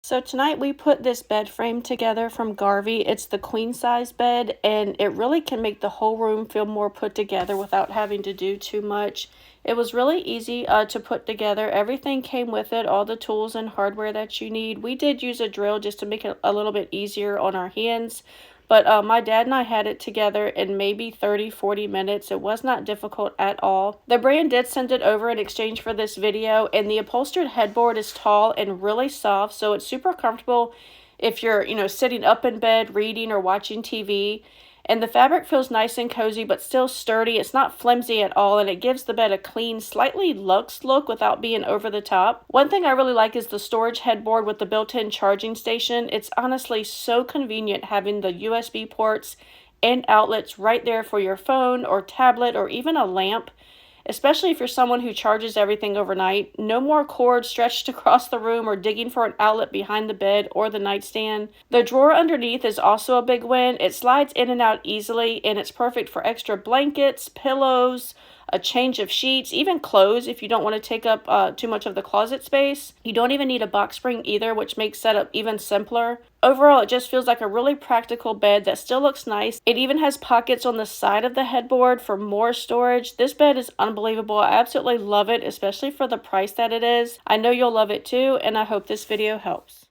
So tonight we put this bed frame together from Garvey. It's the queen size bed, and it really can make the whole room feel more put together without having to do too much. It was really easy to put together. Everything came with it, all the tools and hardware that you need. We did use a drill just to make it a little bit easier on our hands. But my dad and I had it together in maybe 30-40 minutes. It was not difficult at all. The brand did send it over in exchange for this video, and the upholstered headboard is tall and really soft, so it's super comfortable if you're, sitting up in bed, reading or watching TV. And the fabric feels nice and cozy, but still sturdy. It's not flimsy at all, and it gives the bed a clean, slightly luxe look without being over the top. One thing I really like is the storage headboard with the built-in charging station. It's honestly so convenient having the USB ports and outlets right there for your phone or tablet or even a lamp. Especially if you're someone who charges everything overnight. No more cord stretched across the room or digging for an outlet behind the bed or the nightstand. The drawer underneath is also a big win. It slides in and out easily, and it's perfect for extra blankets, pillows, a change of sheets, even clothes if you don't want to take up too much of the closet space. You don't even need a box spring either, which makes setup even simpler. Overall, it just feels like a really practical bed that still looks nice. It even has pockets on the side of the headboard for more storage. This bed is unbelievable. I absolutely love it, especially for the price that it is. I know you'll love it too, and I hope this video helps.